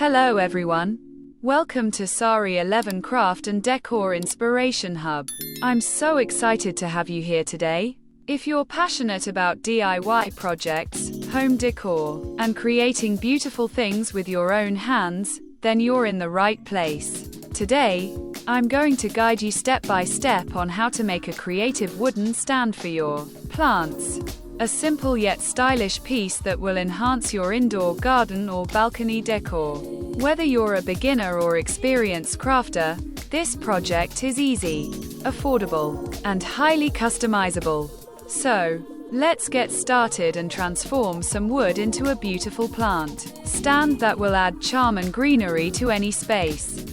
Hello everyone. Welcome to Sari 11 Craft and Decor Inspiration Hub. I'm so excited to have you here today. If you're passionate about DIY projects, home decor, and creating beautiful things with your own hands, then you're in the right place. Today, I'm going to guide you step by step on how to make a creative wooden stand for your plants. A simple yet stylish piece that will enhance your indoor garden or balcony decor. Whether you're a beginner or experienced crafter, this project is easy, affordable, and highly customizable. So, let's get started and transform some wood into a beautiful plant stand that will add charm and greenery to any space.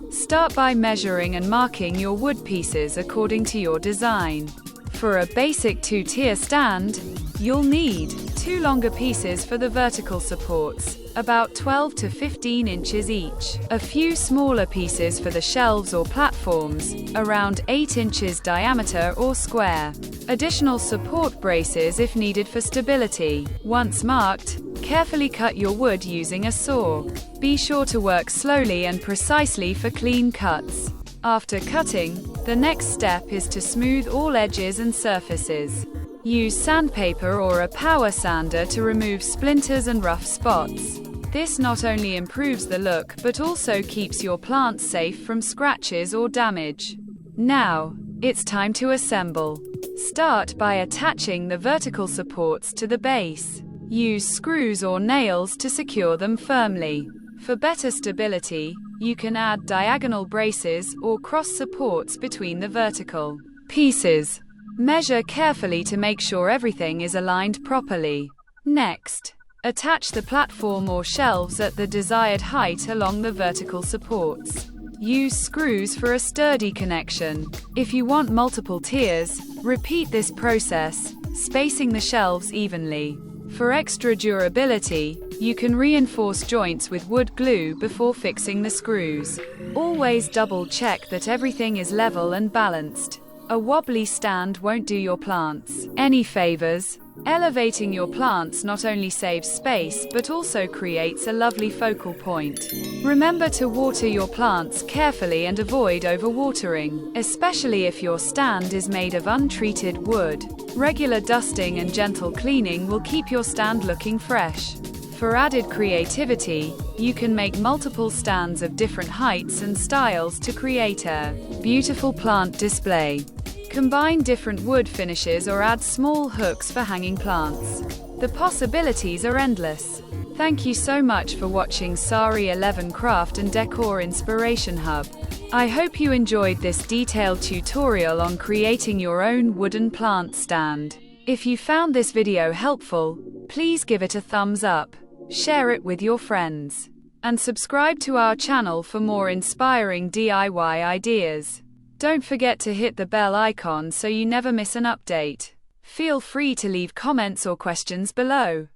Start by measuring and marking your wood pieces according to your design. For a basic 2-tier stand, you'll need 2 longer pieces for the vertical supports, about 12 to 15 inches each. A few smaller pieces for the shelves or platforms, around 8 inches diameter or square. Additional support braces if needed for stability. Once marked, carefully cut your wood using a saw. Be sure to work slowly and precisely for clean cuts. After cutting, the next step is to smooth all edges and surfaces. Use sandpaper or a power sander to remove splinters and rough spots. This not only improves the look but also keeps your plants safe from scratches or damage. Now, it's time to assemble. Start by attaching the vertical supports to the base. Use screws or nails to secure them firmly. For better stability, you can add diagonal braces or cross supports between the vertical pieces. Measure carefully to make sure everything is aligned properly. Next, attach the platform or shelves at the desired height along the vertical supports. Use screws for a sturdy connection. If you want multiple tiers, repeat this process, spacing the shelves evenly. For extra durability, you can reinforce joints with wood glue before fixing the screws. Always double check that everything is level and balanced. A wobbly stand won't do your plants any favors. Elevating your plants not only saves space but also creates a lovely focal point. Remember to water your plants carefully and avoid overwatering, especially if your stand is made of untreated wood. Regular dusting and gentle cleaning will keep your stand looking fresh. For added creativity, you can make multiple stands of different heights and styles to create a beautiful plant display. Combine different wood finishes or add small hooks for hanging plants. The possibilities are endless. Thank you so much for watching Sari 11 Craft and Decor Inspiration Hub. I hope you enjoyed this detailed tutorial on creating your own wooden plant stand. If you found this video helpful, please give it a thumbs up, share it with your friends, and subscribe to our channel for more inspiring DIY ideas. Don't forget to hit the bell icon so you never miss an update. Feel free to leave comments or questions below.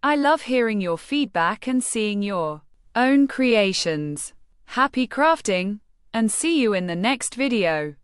I love hearing your feedback and seeing your own creations. Happy crafting, and see you in the next video.